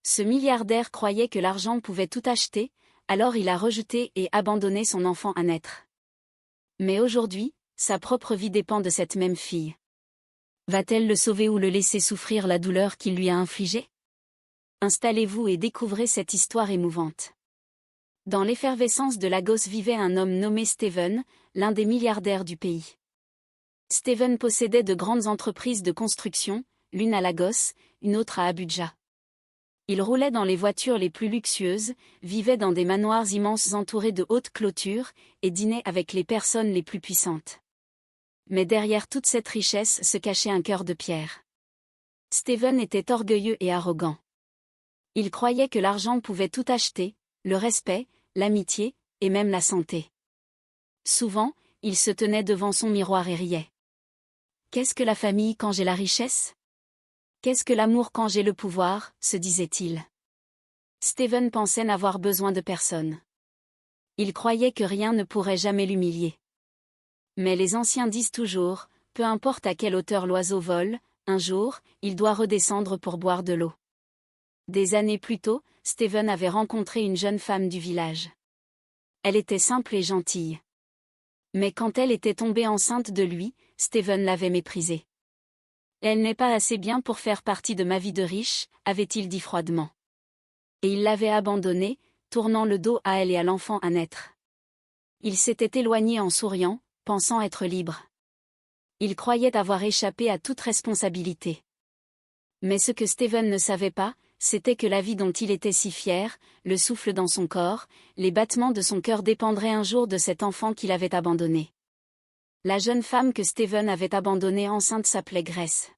Ce milliardaire croyait que l'argent pouvait tout acheter, alors il a rejeté et abandonné son enfant à naître. Mais aujourd'hui, sa propre vie dépend de cette même fille. Va-t-elle le sauver ou le laisser souffrir la douleur qu'il lui a infligée? Installez-vous et découvrez cette histoire émouvante. Dans l'effervescence de Lagos vivait un homme nommé Steven, l'un des milliardaires du pays. Steven possédait de grandes entreprises de construction, l'une à Lagos, une autre à Abuja. Il roulait dans les voitures les plus luxueuses, vivait dans des manoirs immenses entourés de hautes clôtures, et dînait avec les personnes les plus puissantes. Mais derrière toute cette richesse se cachait un cœur de pierre. Steven était orgueilleux et arrogant. Il croyait que l'argent pouvait tout acheter, le respect, l'amitié, et même la santé. Souvent, il se tenait devant son miroir et riait. Qu'est-ce que la famille quand j'ai la richesse? Qu'est-ce que l'amour quand j'ai le pouvoir, se disait-il. Steven pensait n'avoir besoin de personne. Il croyait que rien ne pourrait jamais l'humilier. Mais les anciens disent toujours, peu importe à quelle hauteur l'oiseau vole, un jour, il doit redescendre pour boire de l'eau. Des années plus tôt, Steven avait rencontré une jeune femme du village. Elle était simple et gentille. Mais quand elle était tombée enceinte de lui, Steven l'avait méprisée. Elle n'est pas assez bien pour faire partie de ma vie de riche, avait-il dit froidement. Et il l'avait abandonnée, tournant le dos à elle et à l'enfant à naître. Il s'était éloigné en souriant, pensant être libre. Il croyait avoir échappé à toute responsabilité. Mais ce que Steven ne savait pas, c'était que la vie dont il était si fier, le souffle dans son corps, les battements de son cœur dépendraient un jour de cet enfant qu'il avait abandonné. La jeune femme que Steven avait abandonnée enceinte s'appelait Grace.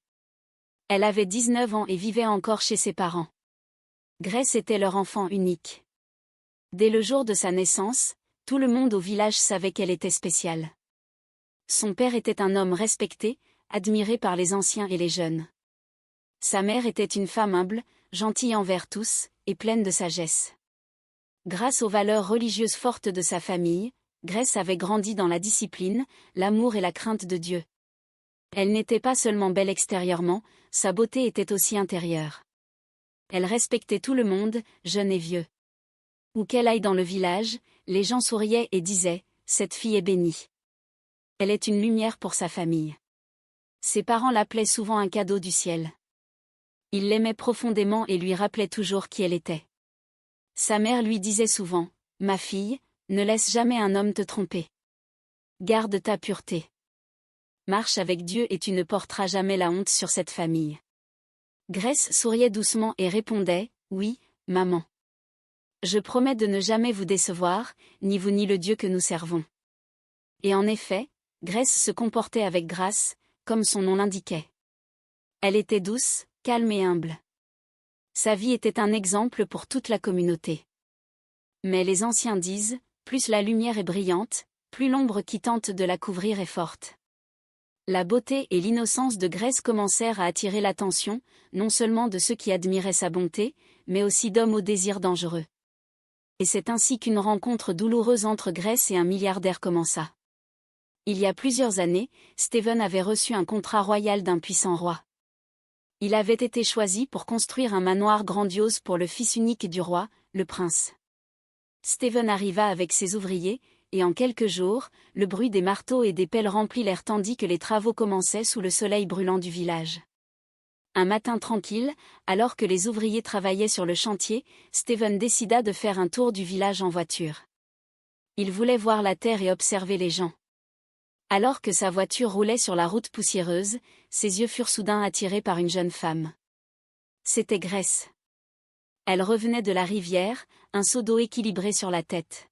Elle avait 19 ans et vivait encore chez ses parents. Grace était leur enfant unique. Dès le jour de sa naissance, tout le monde au village savait qu'elle était spéciale. Son père était un homme respecté, admiré par les anciens et les jeunes. Sa mère était une femme humble, gentille envers tous, et pleine de sagesse. Grâce aux valeurs religieuses fortes de sa famille, Grace avait grandi dans la discipline, l'amour et la crainte de Dieu. Elle n'était pas seulement belle extérieurement, sa beauté était aussi intérieure. Elle respectait tout le monde, jeune et vieux. Où qu'elle aille dans le village, les gens souriaient et disaient « Cette fille est bénie. Elle est une lumière pour sa famille. » Ses parents l'appelaient souvent un cadeau du ciel. Ils l'aimaient profondément et lui rappelaient toujours qui elle était. Sa mère lui disait souvent « Ma fille, ne laisse jamais un homme te tromper. Garde ta pureté. Marche avec Dieu et tu ne porteras jamais la honte sur cette famille. » Grace souriait doucement et répondait « Oui, maman. Je promets de ne jamais vous décevoir, ni vous ni le Dieu que nous servons. » Et en effet, Grace se comportait avec grâce, comme son nom l'indiquait. Elle était douce, calme et humble. Sa vie était un exemple pour toute la communauté. Mais les anciens disent, plus la lumière est brillante, plus l'ombre qui tente de la couvrir est forte. La beauté et l'innocence de Grace commencèrent à attirer l'attention, non seulement de ceux qui admiraient sa bonté, mais aussi d'hommes aux désirs dangereux. Et c'est ainsi qu'une rencontre douloureuse entre Grace et un milliardaire commença. Il y a plusieurs années, Steven avait reçu un contrat royal d'un puissant roi. Il avait été choisi pour construire un manoir grandiose pour le fils unique du roi, le prince. Steven arriva avec ses ouvriers, et en quelques jours, le bruit des marteaux et des pelles remplit l'air tandis que les travaux commençaient sous le soleil brûlant du village. Un matin tranquille, alors que les ouvriers travaillaient sur le chantier, Steven décida de faire un tour du village en voiture. Il voulait voir la terre et observer les gens. Alors que sa voiture roulait sur la route poussiéreuse, ses yeux furent soudain attirés par une jeune femme. C'était Grace. Elle revenait de la rivière, un seau d'eau équilibré sur la tête.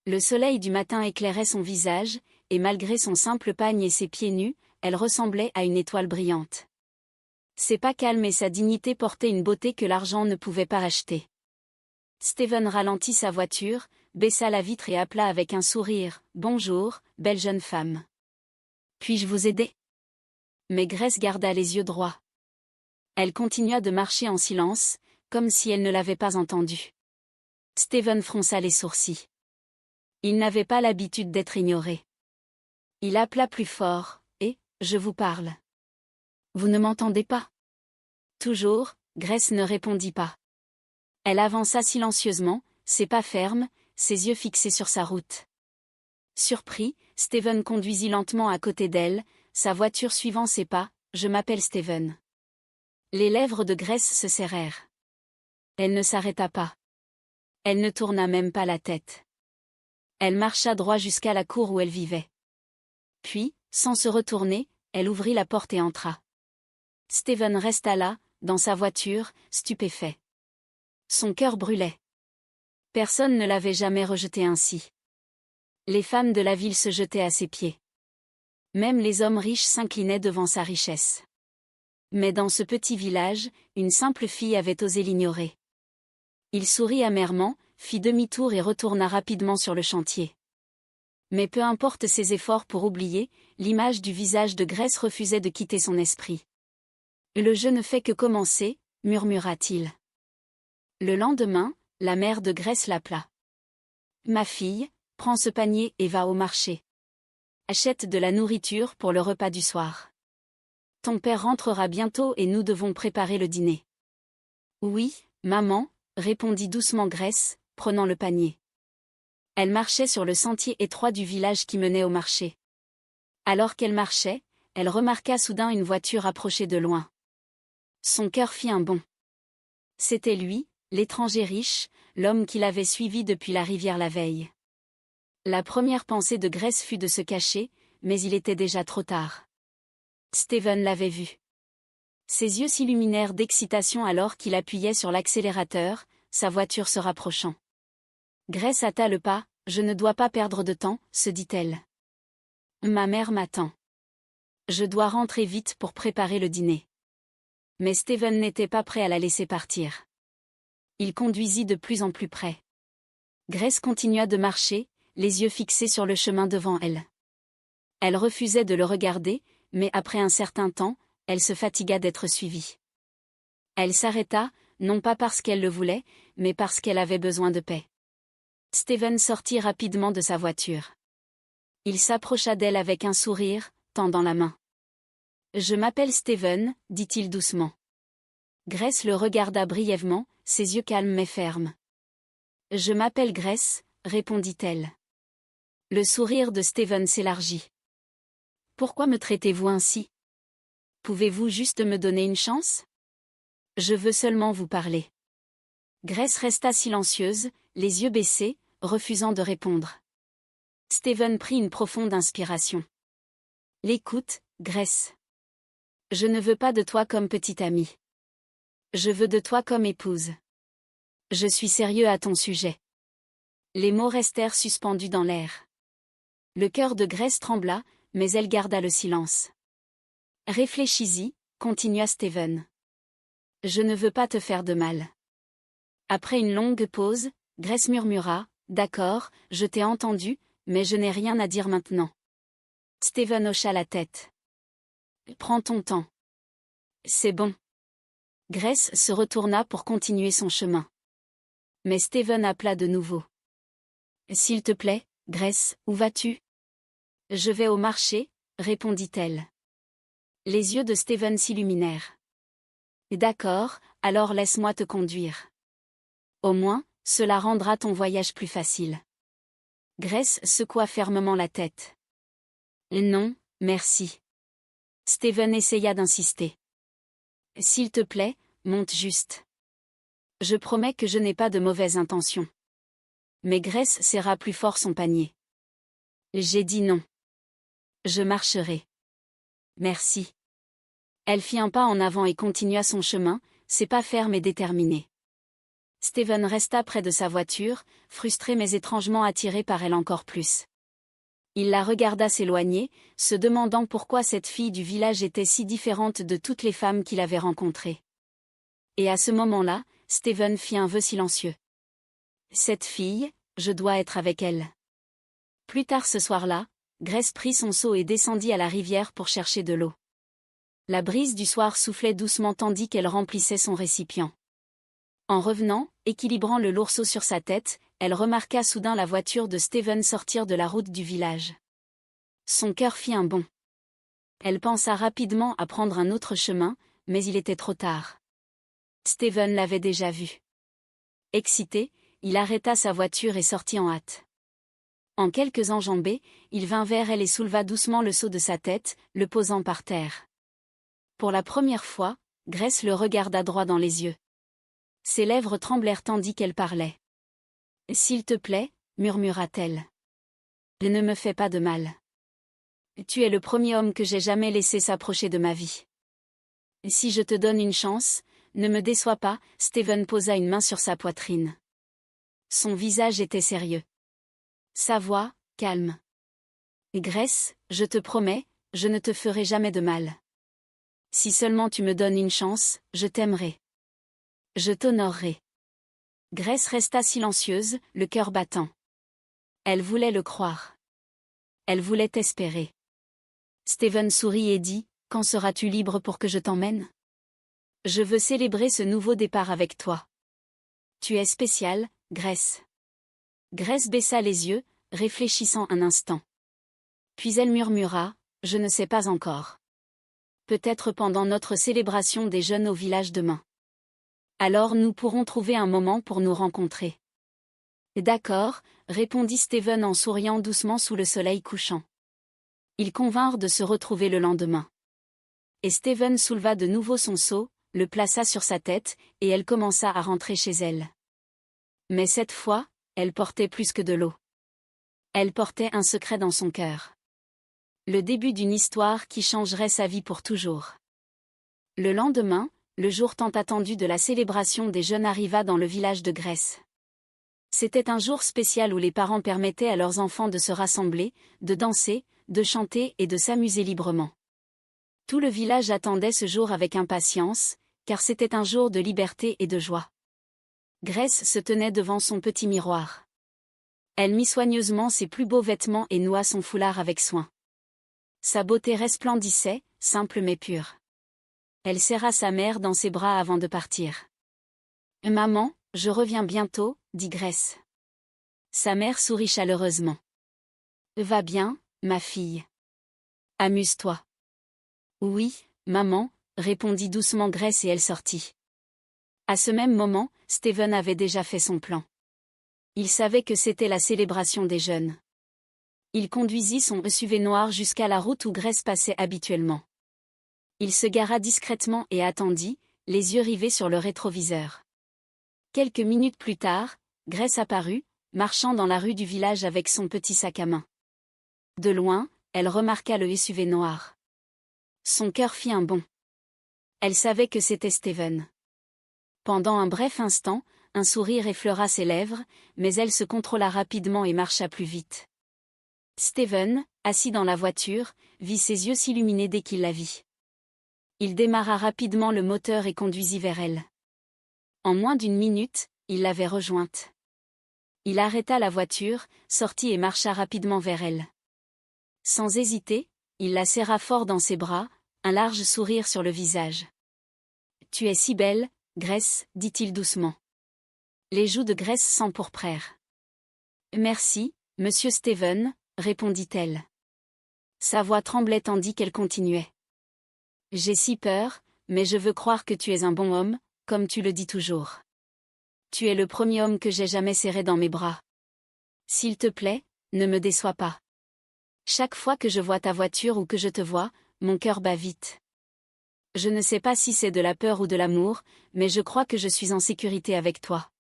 Le soleil du matin éclairait son visage, et malgré son simple pagne et ses pieds nus, elle ressemblait à une étoile brillante. Ses pas calmes et sa dignité portaient une beauté que l'argent ne pouvait pas acheter. Steven ralentit sa voiture, baissa la vitre et appela avec un sourire « Bonjour, belle jeune femme. Puis-je vous aider ?» Mais Grace garda les yeux droits. Elle continua de marcher en silence, comme si elle ne l'avait pas entendu. Steven fronça les sourcils. Il n'avait pas l'habitude d'être ignoré. Il appela plus fort, et « Je vous parle. Vous ne m'entendez pas ?» Toujours, Grace ne répondit pas. Elle avança silencieusement, ses pas fermes, ses yeux fixés sur sa route. Surpris, Steven conduisit lentement à côté d'elle, sa voiture suivant ses pas. « Je m'appelle Steven. » Les lèvres de Grace se serrèrent. Elle ne s'arrêta pas. Elle ne tourna même pas la tête. Elle marcha droit jusqu'à la cour où elle vivait. Puis, sans se retourner, elle ouvrit la porte et entra. Steven resta là, dans sa voiture, stupéfait. Son cœur brûlait. Personne ne l'avait jamais rejeté ainsi. Les femmes de la ville se jetaient à ses pieds. Même les hommes riches s'inclinaient devant sa richesse. Mais dans ce petit village, une simple fille avait osé l'ignorer. Il sourit amèrement, fit demi-tour et retourna rapidement sur le chantier. Mais peu importe ses efforts pour oublier, l'image du visage de Grace refusait de quitter son esprit. « Le jeu ne fait que commencer », murmura-t-il. Le lendemain, la mère de Grace l'appela. « Ma fille, prends ce panier et va au marché. Achète de la nourriture pour le repas du soir. Ton père rentrera bientôt et nous devons préparer le dîner. »« Oui, maman, » répondit doucement Grace, prenant le panier. Elle marchait sur le sentier étroit du village qui menait au marché. Alors qu'elle marchait, elle remarqua soudain une voiture approcher de loin. Son cœur fit un bond. C'était lui, l'étranger riche, l'homme qui l'avait suivi depuis la rivière la veille. La première pensée de Grace fut de se cacher, mais il était déjà trop tard. Steven l'avait vu. Ses yeux s'illuminèrent d'excitation alors qu'il appuyait sur l'accélérateur, sa voiture se rapprochant. Grace hâta le pas. « Je ne dois pas perdre de temps, » se dit-elle. « Ma mère m'attend. Je dois rentrer vite pour préparer le dîner. » Mais Steven n'était pas prêt à la laisser partir. Il conduisit de plus en plus près. Grace continua de marcher, les yeux fixés sur le chemin devant elle. Elle refusait de le regarder, mais après un certain temps, elle se fatigua d'être suivie. Elle s'arrêta, non pas parce qu'elle le voulait, mais parce qu'elle avait besoin de paix. Steven sortit rapidement de sa voiture. Il s'approcha d'elle avec un sourire, tendant la main. « Je m'appelle Steven, » dit-il doucement. Grace le regarda brièvement, ses yeux calmes mais fermes. « Je m'appelle Grace, » répondit-elle. Le sourire de Steven s'élargit. « Pourquoi me traitez-vous ainsi? Pouvez-vous juste me donner une chance? Je veux seulement vous parler. » Grace resta silencieuse, les yeux baissés, refusant de répondre. Steven prit une profonde inspiration. « L'écoute, Grace. Je ne veux pas de toi comme petite amie. Je veux de toi comme épouse. Je suis sérieux à ton sujet. » Les mots restèrent suspendus dans l'air. Le cœur de Grace trembla, mais elle garda le silence. « Réfléchis-y, » continua Steven. « Je ne veux pas te faire de mal. » Après une longue pause, Grace murmura, « D'accord, je t'ai entendu, mais je n'ai rien à dire maintenant. » Steven hocha la tête. « Prends ton temps. C'est bon. » Grace se retourna pour continuer son chemin. Mais Steven appela de nouveau. « S'il te plaît, Grace, où vas-tu? » « Je vais au marché, » répondit-elle. Les yeux de Steven s'illuminèrent. « D'accord, alors laisse-moi te conduire. Au moins, cela rendra ton voyage plus facile. » Grace secoua fermement la tête. « Non, merci. » Steven essaya d'insister. « S'il te plaît, monte juste. Je promets que je n'ai pas de mauvaises intentions. » Mais Grace serra plus fort son panier. « J'ai dit non. Je marcherai. Merci. » Elle fit un pas en avant et continua son chemin, ses pas fermes et déterminés. Steven resta près de sa voiture, frustré mais étrangement attiré par elle encore plus. Il la regarda s'éloigner, se demandant pourquoi cette fille du village était si différente de toutes les femmes qu'il avait rencontrées. Et à ce moment-là, Steven fit un vœu silencieux. « Cette fille, je dois être avec elle. » Plus tard ce soir-là, Grace prit son seau et descendit à la rivière pour chercher de l'eau. La brise du soir soufflait doucement tandis qu'elle remplissait son récipient. En revenant, équilibrant le lourd seau sur sa tête, elle remarqua soudain la voiture de Steven sortir de la route du village. Son cœur fit un bond. Elle pensa rapidement à prendre un autre chemin, mais il était trop tard. Steven l'avait déjà vu. Excité, il arrêta sa voiture et sortit en hâte. En quelques enjambées, il vint vers elle et souleva doucement le seau de sa tête, le posant par terre. Pour la première fois, Grace le regarda droit dans les yeux. Ses lèvres tremblèrent tandis qu'elle parlait. « S'il te plaît, murmura-t-elle. Ne me fais pas de mal. Tu es le premier homme que j'ai jamais laissé s'approcher de ma vie. Si je te donne une chance, ne me déçois pas. » Steven posa une main sur sa poitrine. Son visage était sérieux. Sa voix, calme. Grace, je te promets, je ne te ferai jamais de mal. Si seulement tu me donnes une chance, je t'aimerai. Je t'honorerai. Grace resta silencieuse, le cœur battant. Elle voulait le croire. Elle voulait espérer. Steven sourit et dit, « Quand seras-tu libre pour que je t'emmène ? Je veux célébrer ce nouveau départ avec toi. Tu es spéciale, Grace. » Grace baissa les yeux, réfléchissant un instant. Puis elle murmura, « Je ne sais pas encore. Peut-être pendant notre célébration des jeunes au village demain. Alors nous pourrons trouver un moment pour nous rencontrer. » D'accord, répondit Steven en souriant doucement sous le soleil couchant. Ils convinrent de se retrouver le lendemain. Et Steven souleva de nouveau son seau, le plaça sur sa tête, et elle commença à rentrer chez elle. Mais cette fois, elle portait plus que de l'eau. Elle portait un secret dans son cœur. Le début d'une histoire qui changerait sa vie pour toujours. Le lendemain, le jour tant attendu de la célébration des jeunes arriva dans le village de Grace. C'était un jour spécial où les parents permettaient à leurs enfants de se rassembler, de danser, de chanter et de s'amuser librement. Tout le village attendait ce jour avec impatience, car c'était un jour de liberté et de joie. Grace se tenait devant son petit miroir. Elle mit soigneusement ses plus beaux vêtements et noua son foulard avec soin. Sa beauté resplendissait, simple mais pure. Elle serra sa mère dans ses bras avant de partir. « Maman, je reviens bientôt, » dit Grace. Sa mère sourit chaleureusement. « Va bien, ma fille. Amuse-toi. » « Oui, maman, » répondit doucement Grace et elle sortit. À ce même moment, Steven avait déjà fait son plan. Il savait que c'était la célébration des jeunes. Il conduisit son SUV noir jusqu'à la route où Grace passait habituellement. Il se gara discrètement et attendit, les yeux rivés sur le rétroviseur. Quelques minutes plus tard, Grace apparut, marchant dans la rue du village avec son petit sac à main. De loin, elle remarqua le SUV noir. Son cœur fit un bond. Elle savait que c'était Steven. Pendant un bref instant, un sourire effleura ses lèvres, mais elle se contrôla rapidement et marcha plus vite. Steven, assis dans la voiture, vit ses yeux s'illuminer dès qu'il la vit. Il démarra rapidement le moteur et conduisit vers elle. En moins d'une minute, il l'avait rejointe. Il arrêta la voiture, sortit et marcha rapidement vers elle. Sans hésiter, il la serra fort dans ses bras, un large sourire sur le visage. « Tu es si belle, Grace, » dit-il doucement. Les joues de Grace s'empourprèrent. « Merci, monsieur Steven, » répondit-elle. Sa voix tremblait tandis qu'elle continuait. « J'ai si peur, mais je veux croire que tu es un bon homme, comme tu le dis toujours. Tu es le premier homme que j'ai jamais serré dans mes bras. S'il te plaît, ne me déçois pas. Chaque fois que je vois ta voiture ou que je te vois, mon cœur bat vite. Je ne sais pas si c'est de la peur ou de l'amour, mais je crois que je suis en sécurité avec toi. »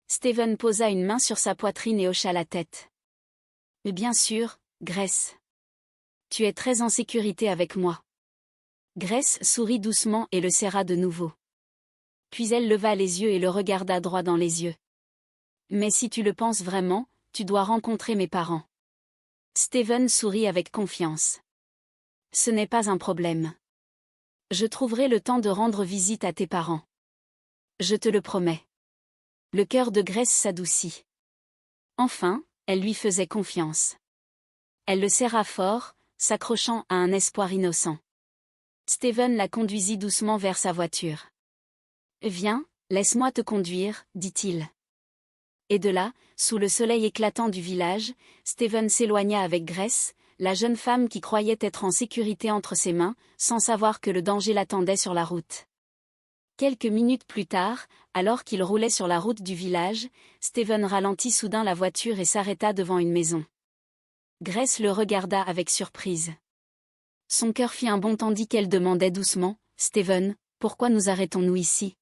Steven posa une main sur sa poitrine et hocha la tête. « Bien sûr, Grace. Tu es très en sécurité avec moi. » Grace sourit doucement et le serra de nouveau. Puis elle leva les yeux et le regarda droit dans les yeux. « Mais si tu le penses vraiment, tu dois rencontrer mes parents. » Steven sourit avec confiance. « Ce n'est pas un problème. Je trouverai le temps de rendre visite à tes parents. Je te le promets. » Le cœur de Grace s'adoucit. Enfin, elle lui faisait confiance. Elle le serra fort, s'accrochant à un espoir innocent. Steven la conduisit doucement vers sa voiture. « Viens, laisse-moi te conduire, » dit-il. Et de là, sous le soleil éclatant du village, Steven s'éloigna avec Grace, la jeune femme qui croyait être en sécurité entre ses mains, sans savoir que le danger l'attendait sur la route. Quelques minutes plus tard, alors qu'il roulait sur la route du village, Steven ralentit soudain la voiture et s'arrêta devant une maison. Grace le regarda avec surprise. Son cœur fit un bond tandis qu'elle demandait doucement, « Steven, pourquoi nous arrêtons-nous ici ?»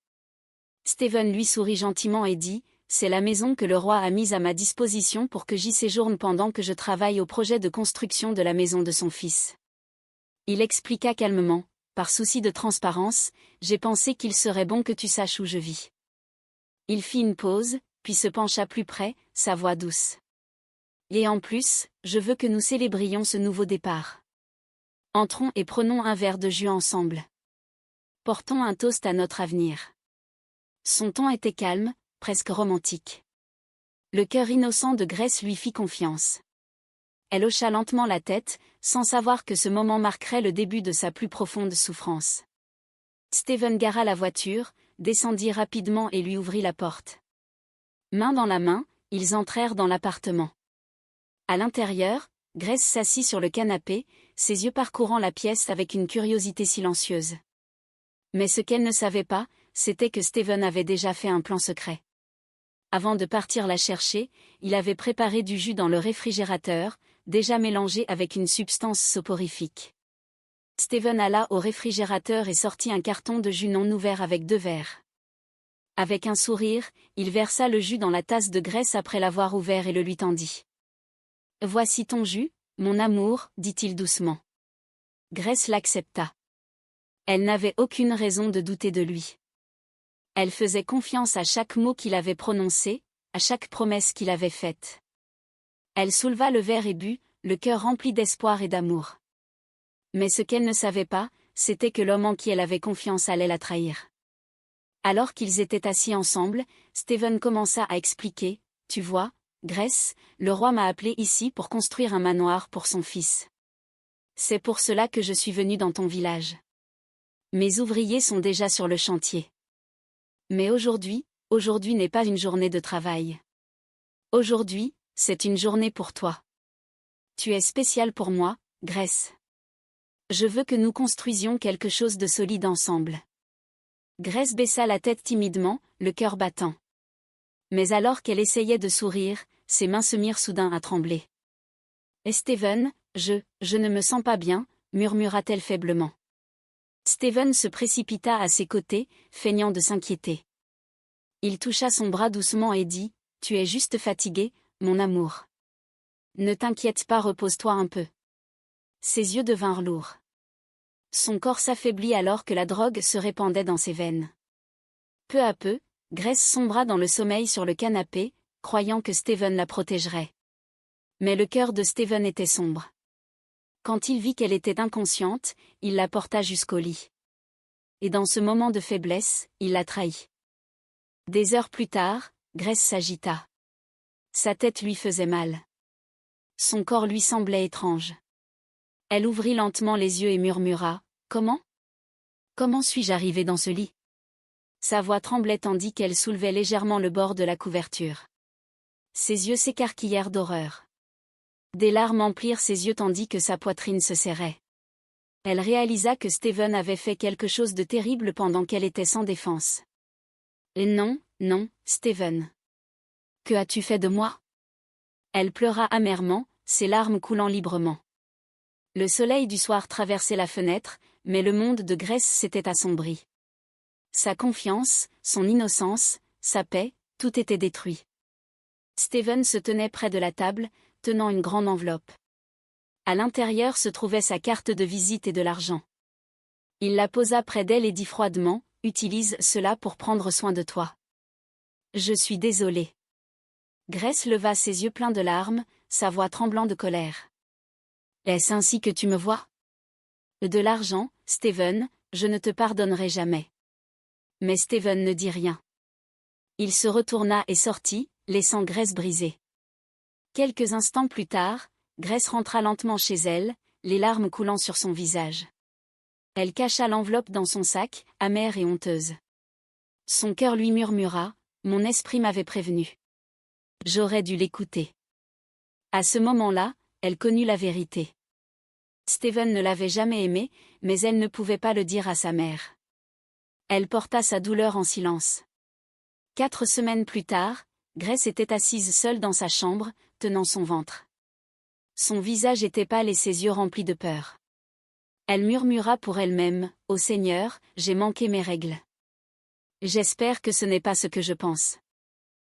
Steven lui sourit gentiment et dit, « C'est la maison que le roi a mise à ma disposition pour que j'y séjourne pendant que je travaille au projet de construction de la maison de son fils. » Il expliqua calmement, « Par souci de transparence, j'ai pensé qu'il serait bon que tu saches où je vis. » Il fit une pause, puis se pencha plus près, sa voix douce. « Et en plus, je veux que nous célébrions ce nouveau départ. Entrons et prenons un verre de jus ensemble. Portons un toast à notre avenir. » Son ton était calme, presque romantique. Le cœur innocent de Grace lui fit confiance. Elle hocha lentement la tête, sans savoir que ce moment marquerait le début de sa plus profonde souffrance. Steven gara la voiture, descendit rapidement et lui ouvrit la porte. Main dans la main, ils entrèrent dans l'appartement. À l'intérieur, Grace s'assit sur le canapé, ses yeux parcourant la pièce avec une curiosité silencieuse. Mais ce qu'elle ne savait pas, c'était que Steven avait déjà fait un plan secret. Avant de partir la chercher, il avait préparé du jus dans le réfrigérateur, déjà mélangé avec une substance soporifique. Steven alla au réfrigérateur et sortit un carton de jus non ouvert avec 2 verres. Avec un sourire, il versa le jus dans la tasse de Grace après l'avoir ouvert et le lui tendit. « Voici ton jus, mon amour, dit-il doucement. » Grace l'accepta. Elle n'avait aucune raison de douter de lui. Elle faisait confiance à chaque mot qu'il avait prononcé, à chaque promesse qu'il avait faite. Elle souleva le verre et but, le cœur rempli d'espoir et d'amour. Mais ce qu'elle ne savait pas, c'était que l'homme en qui elle avait confiance allait la trahir. Alors qu'ils étaient assis ensemble, Steven commença à expliquer, « Tu vois, Grace, le roi m'a appelé ici pour construire un manoir pour son fils. C'est pour cela que je suis venu dans ton village. Mes ouvriers sont déjà sur le chantier. Mais aujourd'hui n'est pas une journée de travail. Aujourd'hui, c'est une journée pour toi. Tu es spécial pour moi, Grace. Je veux que nous construisions quelque chose de solide ensemble. » Grace baissa la tête timidement, le cœur battant. Mais alors qu'elle essayait de sourire, ses mains se mirent soudain à trembler. « Et Steven, je ne me sens pas bien, » murmura-t-elle faiblement. Steven se précipita à ses côtés, feignant de s'inquiéter. Il toucha son bras doucement et dit, « Tu es juste fatigué, mon amour. Ne t'inquiète pas, repose-toi un peu. » Ses yeux devinrent lourds. Son corps s'affaiblit alors que la drogue se répandait dans ses veines. Peu à peu, Grace sombra dans le sommeil sur le canapé, croyant que Steven la protégerait. Mais le cœur de Steven était sombre. Quand il vit qu'elle était inconsciente, il la porta jusqu'au lit. Et dans ce moment de faiblesse, il la trahit. Des heures plus tard, Grace s'agita. Sa tête lui faisait mal. Son corps lui semblait étrange. Elle ouvrit lentement les yeux et murmura, « Comment ? Comment suis-je arrivée dans ce lit ?» Sa voix tremblait tandis qu'elle soulevait légèrement le bord de la couverture. Ses yeux s'écarquillèrent d'horreur. Des larmes emplirent ses yeux tandis que sa poitrine se serrait. Elle réalisa que Steven avait fait quelque chose de terrible pendant qu'elle était sans défense. « Et non, Steven. Que as-tu fait de moi ?» Elle pleura amèrement, ses larmes coulant librement. Le soleil du soir traversait la fenêtre, mais le monde de Grace s'était assombri. Sa confiance, son innocence, sa paix, tout était détruit. Steven se tenait près de la table, tenant une grande enveloppe. À l'intérieur se trouvait sa carte de visite et de l'argent. Il la posa près d'elle et dit froidement, « Utilise cela pour prendre soin de toi. » « Je suis désolé. » Grace leva ses yeux pleins de larmes, sa voix tremblant de colère. « Est-ce ainsi que tu me vois ? De l'argent, Steven, je ne te pardonnerai jamais. » Mais Steven ne dit rien. Il se retourna et sortit, laissant Grace brisée. Quelques instants plus tard, Grace rentra lentement chez elle, les larmes coulant sur son visage. Elle cacha l'enveloppe dans son sac, amère et honteuse. Son cœur lui murmura, « Mon esprit m'avait prévenu. J'aurais dû l'écouter. » À ce moment-là, elle connut la vérité. Steven ne l'avait jamais aimée, mais elle ne pouvait pas le dire à sa mère. Elle porta sa douleur en silence. 4 semaines plus tard, Grace était assise seule dans sa chambre, tenant son ventre. Son visage était pâle et ses yeux remplis de peur. Elle murmura pour elle-même, « Ô Seigneur, j'ai manqué mes règles. J'espère que ce n'est pas ce que je pense. »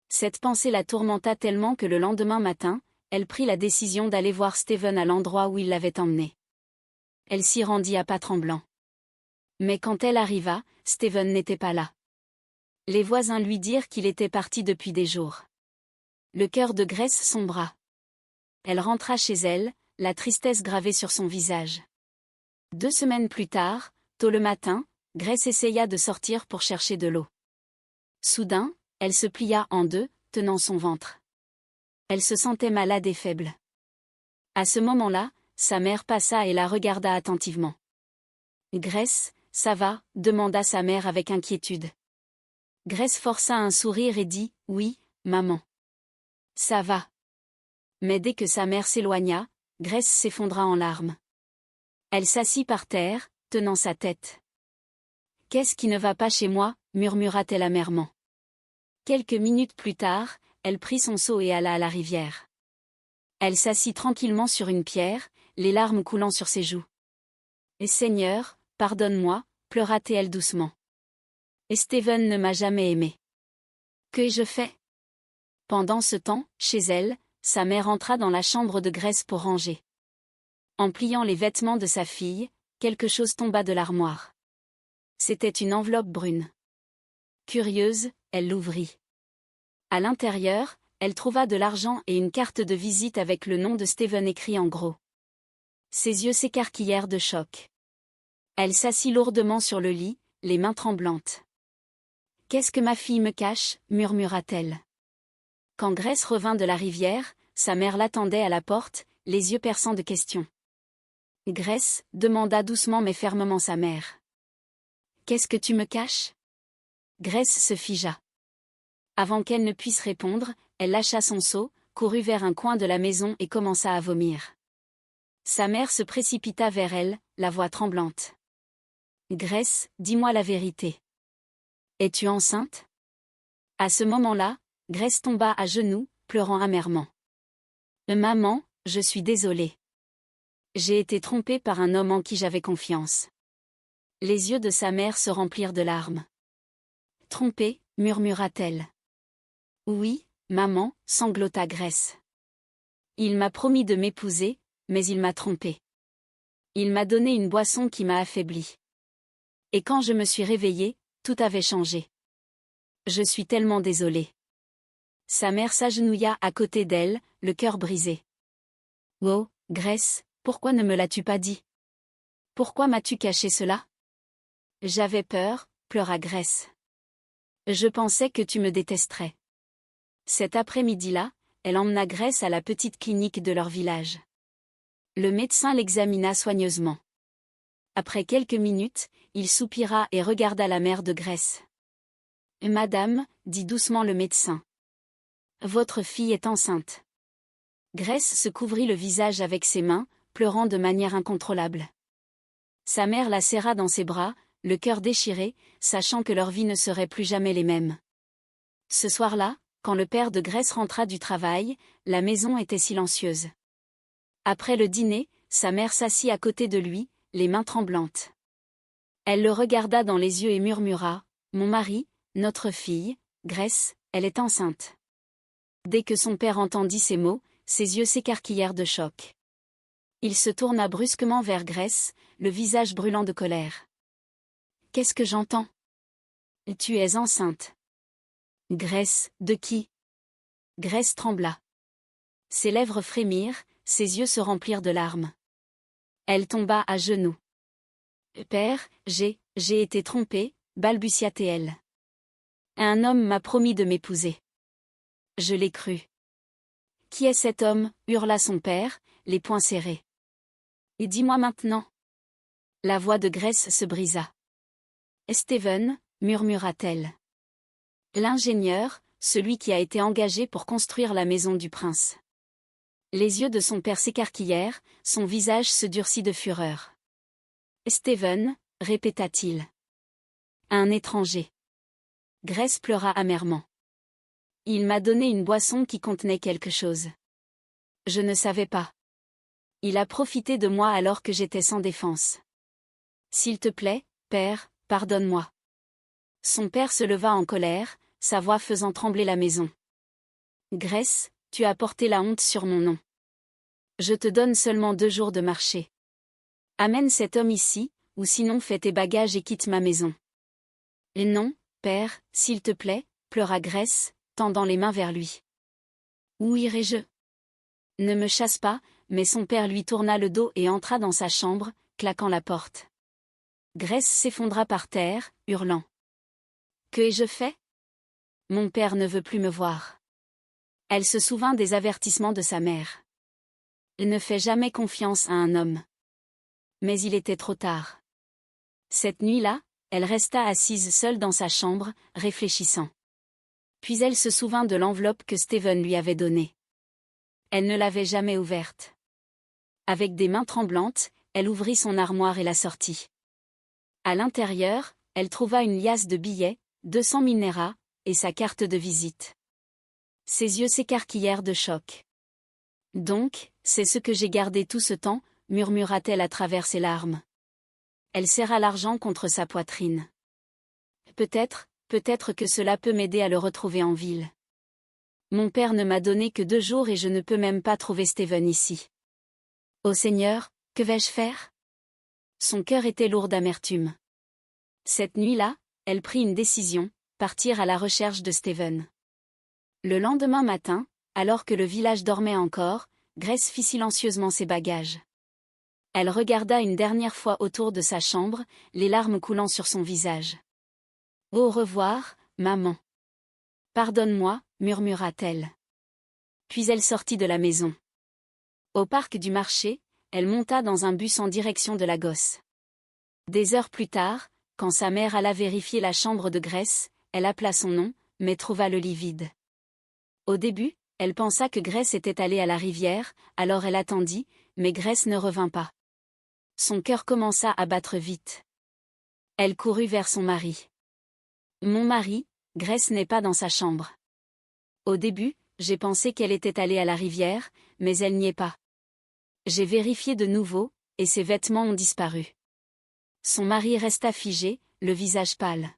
Cette pensée la tourmenta tellement que le lendemain matin, elle prit la décision d'aller voir Stephen à l'endroit où il l'avait emmenée. Elle s'y rendit à pas tremblants. Mais quand elle arriva, Stephen n'était pas là. Les voisins lui dirent qu'il était parti depuis des jours. Le cœur de Grace sombra. Elle rentra chez elle, la tristesse gravée sur son visage. 2 semaines plus tard, tôt le matin, Grace essaya de sortir pour chercher de l'eau. Soudain, elle se plia en deux, tenant son ventre. Elle se sentait malade et faible. À ce moment-là, sa mère passa et la regarda attentivement. « Grace, ça va ?» demanda sa mère avec inquiétude. Grace força un sourire et dit « Oui, maman. Ça va. » Mais dès que sa mère s'éloigna, Grace s'effondra en larmes. Elle s'assit par terre, tenant sa tête. « Qu'est-ce qui ne va pas chez moi ?» murmura-t-elle amèrement. Quelques minutes plus tard, elle prit son seau et alla à la rivière. Elle s'assit tranquillement sur une pierre, les larmes coulant sur ses joues. « Et Seigneur, pardonne-moi » pleura-t-elle doucement. « Et Stephen ne m'a jamais aimée. Qu'ai-je fait ?» Pendant ce temps, chez elle, sa mère entra dans la chambre de Grace pour ranger. En pliant les vêtements de sa fille, quelque chose tomba de l'armoire. C'était une enveloppe brune. Curieuse, elle l'ouvrit. À l'intérieur, elle trouva de l'argent et une carte de visite avec le nom de Stephen écrit en gros. Ses yeux s'écarquillèrent de choc. Elle s'assit lourdement sur le lit, les mains tremblantes. « Qu'est-ce que ma fille me cache ?» murmura-t-elle. Quand Grace revint de la rivière, sa mère l'attendait à la porte, les yeux perçants de questions. « Grace » demanda doucement mais fermement sa mère. « Qu'est-ce que tu me caches ?» Grace se figea. Avant qu'elle ne puisse répondre, elle lâcha son seau, courut vers un coin de la maison et commença à vomir. Sa mère se précipita vers elle, la voix tremblante. « Grace, dis-moi la vérité. Es-tu enceinte ?» À ce moment-là, Grace tomba à genoux, pleurant amèrement. « Maman, je suis désolée. J'ai été trompée par un homme en qui j'avais confiance. » Les yeux de sa mère se remplirent de larmes. « Trompée » murmura-t-elle. « Oui, maman » sanglota Grace. « Il m'a promis de m'épouser, mais il m'a trompée. Il m'a donné une boisson qui m'a affaiblie. Et quand je me suis réveillée, tout avait changé. Je suis tellement désolée. » Sa mère s'agenouilla à côté d'elle, le cœur brisé. « Oh, Grace, pourquoi ne me l'as-tu pas dit? Pourquoi m'as-tu caché cela? » « J'avais peur » pleura Grace. « Je pensais que tu me détesterais. » Cet après-midi-là, elle emmena Grace à la petite clinique de leur village. Le médecin l'examina soigneusement. Après quelques minutes, il soupira et regarda la mère de Grace. « Madame » dit doucement le médecin. « Votre fille est enceinte. » Grace se couvrit le visage avec ses mains, pleurant de manière incontrôlable. Sa mère la serra dans ses bras, le cœur déchiré, sachant que leur vie ne serait plus jamais les mêmes. Ce soir-là, quand le père de Grace rentra du travail, la maison était silencieuse. Après le dîner, sa mère s'assit à côté de lui, les mains tremblantes. Elle le regarda dans les yeux et murmura « Mon mari, notre fille, Grace, elle est enceinte. » Dès que son père entendit ces mots, ses yeux s'écarquillèrent de choc. Il se tourna brusquement vers Grace, le visage brûlant de colère. « Qu'est-ce que j'entends? Tu es enceinte. » « Grace, de qui ?» Grace trembla. Ses lèvres frémirent, ses yeux se remplirent de larmes. Elle tomba à genoux. « Père, j'ai été trompée » balbutia-t-elle. « Un homme m'a promis de m'épouser. Je l'ai cru. »« Qui est cet homme ?» hurla son père, les poings serrés. « Et dis-moi maintenant. » La voix de Grace se brisa. « Stephen » murmura-t-elle. « L'ingénieur, celui qui a été engagé pour construire la maison du prince. » Les yeux de son père s'écarquillèrent, son visage se durcit de fureur. « Stephen » répéta-t-il. « À un étranger. Grace pleura amèrement. Il m'a donné une boisson qui contenait quelque chose. Je ne savais pas. Il a profité de moi alors que j'étais sans défense. S'il te plaît, père, pardonne-moi. Son père se leva en colère, sa voix faisant trembler la maison. Grace, tu as porté la honte sur mon nom. Je te donne seulement 2 jours de marché. Amène cet homme ici, ou sinon fais tes bagages et quitte ma maison. Et non, père, s'il te plaît, pleura Grace, tendant les mains vers lui. Où irai-je? Ne me chasse pas, mais son père lui tourna le dos et entra dans sa chambre, claquant la porte. Grace s'effondra par terre, hurlant. Que ai-je fait? Mon père ne veut plus me voir. Elle se souvint des avertissements de sa mère. Ne fais jamais confiance à un homme. Mais il était trop tard. Cette nuit-là, elle resta assise seule dans sa chambre, réfléchissant. Puis elle se souvint de l'enveloppe que Steven lui avait donnée. Elle ne l'avait jamais ouverte. Avec des mains tremblantes, elle ouvrit son armoire et la sortit. À l'intérieur, elle trouva une liasse de billets, 200 000 Naira, et sa carte de visite. Ses yeux s'écarquillèrent de choc. Donc, c'est ce que j'ai gardé tout ce temps, murmura-t-elle à travers ses larmes. Elle serra l'argent contre sa poitrine. Peut-être que cela peut m'aider à le retrouver en ville. Mon père ne m'a donné que 2 jours et je ne peux même pas trouver Steven ici. Ô Seigneur, que vais-je faire? Son cœur était lourd d'amertume. Cette nuit-là, elle prit une décision, partir à la recherche de Steven. Le lendemain matin, alors que le village dormait encore, Grace fit silencieusement ses bagages. Elle regarda une dernière fois autour de sa chambre, les larmes coulant sur son visage. « Au revoir, maman. »« Pardonne-moi, » murmura-t-elle. Puis elle sortit de la maison. Au parc du marché, elle monta dans un bus en direction de Lagos. Des heures plus tard, quand sa mère alla vérifier la chambre de Grace, elle appela son nom, mais trouva le lit vide. Au début, elle pensa que Grace était allée à la rivière, alors elle attendit, mais Grace ne revint pas. Son cœur commença à battre vite. Elle courut vers son mari. « Mon mari, Grace n'est pas dans sa chambre. Au début, j'ai pensé qu'elle était allée à la rivière, mais elle n'y est pas. J'ai vérifié de nouveau, et ses vêtements ont disparu. » Son mari resta figé, le visage pâle.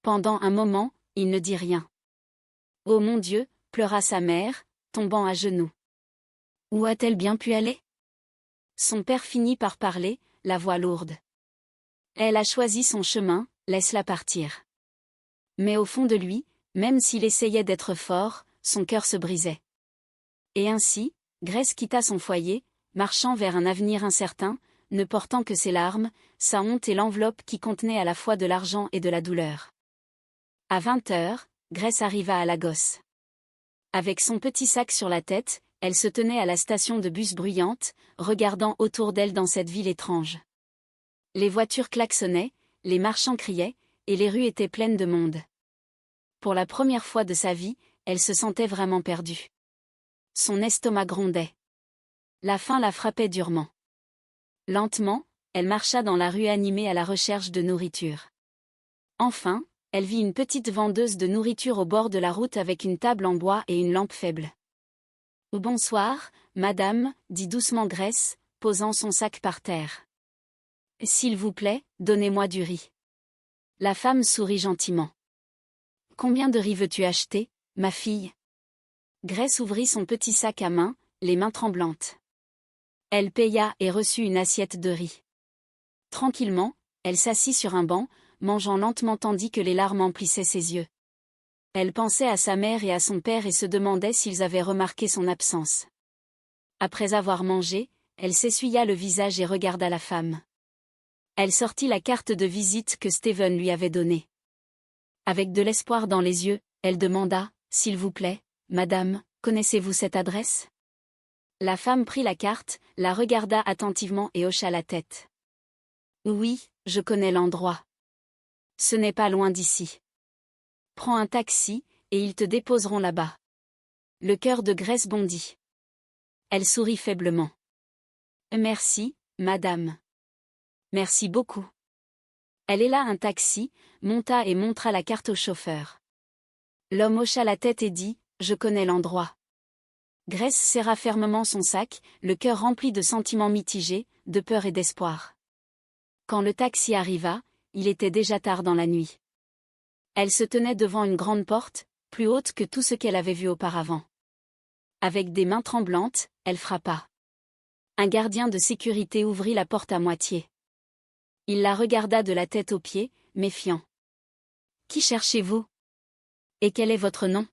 Pendant un moment, il ne dit rien. « Oh mon Dieu !» pleura sa mère, tombant à genoux. « Où a-t-elle bien pu aller ?» Son père finit par parler, la voix lourde. « Elle a choisi son chemin, laisse-la partir. » Mais au fond de lui, même s'il essayait d'être fort, son cœur se brisait. Et ainsi, Grace quitta son foyer, marchant vers un avenir incertain, ne portant que ses larmes, sa honte et l'enveloppe qui contenait à la fois de l'argent et de la douleur. À 20h, Grace arriva à Lagos. Avec son petit sac sur la tête, elle se tenait à la station de bus bruyante, regardant autour d'elle dans cette ville étrange. Les voitures klaxonnaient, les marchands criaient, et les rues étaient pleines de monde. Pour la première fois de sa vie, elle se sentait vraiment perdue. Son estomac grondait. La faim la frappait durement. Lentement, elle marcha dans la rue animée à la recherche de nourriture. Enfin, elle vit une petite vendeuse de nourriture au bord de la route avec une table en bois et une lampe faible. « Bonsoir, madame, » dit doucement Grace, posant son sac par terre. « S'il vous plaît, donnez-moi du riz. » La femme sourit gentiment. « Combien de riz veux-tu acheter, ma fille ?» Grace ouvrit son petit sac à main, les mains tremblantes. Elle paya et reçut une assiette de riz. Tranquillement, elle s'assit sur un banc, mangeant lentement tandis que les larmes emplissaient ses yeux. Elle pensait à sa mère et à son père et se demandait s'ils avaient remarqué son absence. Après avoir mangé, elle s'essuya le visage et regarda la femme. Elle sortit la carte de visite que Steven lui avait donnée. Avec de l'espoir dans les yeux, elle demanda, « S'il vous plaît, madame, connaissez-vous cette adresse ?» La femme prit la carte, la regarda attentivement et hocha la tête. « Oui, je connais l'endroit. Ce n'est pas loin d'ici. Prends un taxi, et ils te déposeront là-bas. » Le cœur de Grace bondit. Elle sourit faiblement. « Merci, madame. Merci beaucoup. » Elle est là un taxi, monta et montra la carte au chauffeur. L'homme hocha la tête et dit, je connais l'endroit. Grace serra fermement son sac, le cœur rempli de sentiments mitigés, de peur et d'espoir. Quand le taxi arriva, il était déjà tard dans la nuit. Elle se tenait devant une grande porte, plus haute que tout ce qu'elle avait vu auparavant. Avec des mains tremblantes, elle frappa. Un gardien de sécurité ouvrit la porte à moitié. Il la regarda de la tête aux pieds, méfiant. « Qui cherchez-vous ? Et quel est votre nom ?»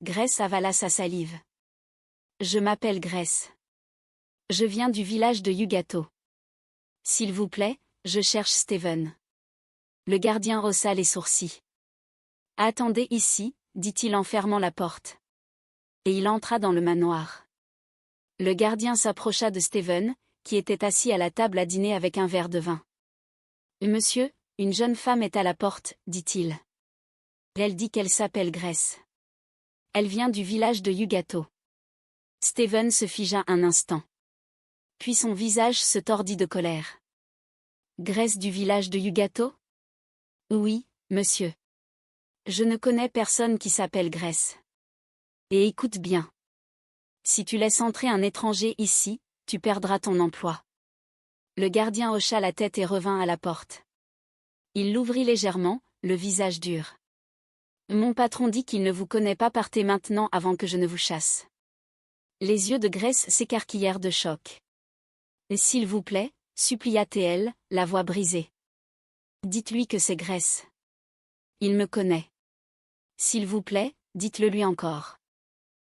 Grace avala sa salive. « Je m'appelle Grace. Je viens du village de Yugato. S'il vous plaît, je cherche Steven. » Le gardien haussa les sourcils. « Attendez ici, dit-il en fermant la porte. » Et il entra dans le manoir. Le gardien s'approcha de Steven, qui était assis à la table à dîner avec un verre de vin. « Monsieur, une jeune femme est à la porte, dit-il. Elle dit qu'elle s'appelle Grace. Elle vient du village de Yugato. » Steven se figea un instant. Puis son visage se tordit de colère. « Grace du village de Yugato ? » ?»« Oui, monsieur. Je ne connais personne qui s'appelle Grace. Et écoute bien. Si tu laisses entrer un étranger ici, tu perdras ton emploi. » Le gardien hocha la tête et revint à la porte. Il l'ouvrit légèrement, le visage dur. « Mon patron dit qu'il ne vous connaît pas, partez maintenant avant que je ne vous chasse. » Les yeux de Grace s'écarquillèrent de choc. « S'il vous plaît, supplia-t-elle, la voix brisée. Dites-lui que c'est Grace. Il me connaît. S'il vous plaît, dites-le lui encore. »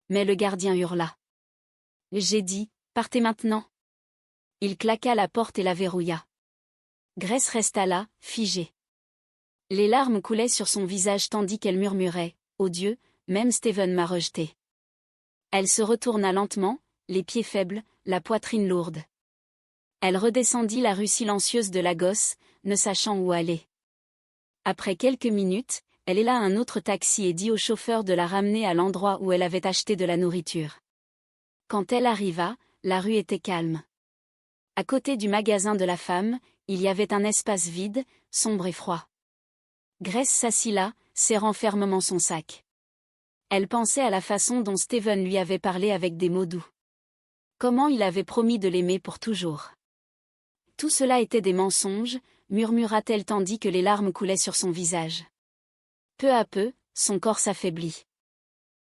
Mais le gardien hurla. « J'ai dit, partez maintenant. » Il claqua la porte et la verrouilla. Grace resta là, figée. Les larmes coulaient sur son visage tandis qu'elle murmurait, « Oh Dieu, même Steven m'a rejetée. » Elle se retourna lentement, les pieds faibles, la poitrine lourde. Elle redescendit la rue silencieuse de Lagos, ne sachant où aller. Après quelques minutes, elle héla un autre taxi et dit au chauffeur de la ramener à l'endroit où elle avait acheté de la nourriture. Quand elle arriva, la rue était calme. À côté du magasin de la femme, il y avait un espace vide, sombre et froid. Grace s'assit là, serrant fermement son sac. Elle pensait à la façon dont Steven lui avait parlé avec des mots doux. Comment il avait promis de l'aimer pour toujours. Tout cela était des mensonges, murmura-t-elle tandis que les larmes coulaient sur son visage. Peu à peu, son corps s'affaiblit.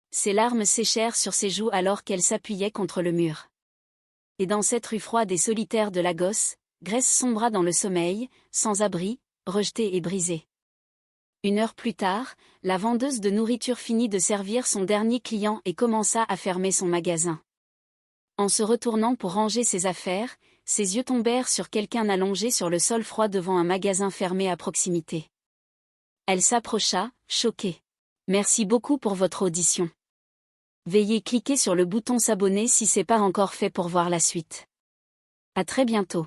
Ses larmes séchèrent sur ses joues alors qu'elle s'appuyait contre le mur. Et dans cette rue froide et solitaire de Lagos, Grace sombra dans le sommeil, sans abri, rejetée et brisée. 1 heure plus tard, la vendeuse de nourriture finit de servir son dernier client et commença à fermer son magasin. En se retournant pour ranger ses affaires, ses yeux tombèrent sur quelqu'un allongé sur le sol froid devant un magasin fermé à proximité. Elle s'approcha, choquée. « Merci beaucoup pour votre audition. Veuillez cliquer sur le bouton s'abonner si c'est pas encore fait pour voir la suite. À très bientôt.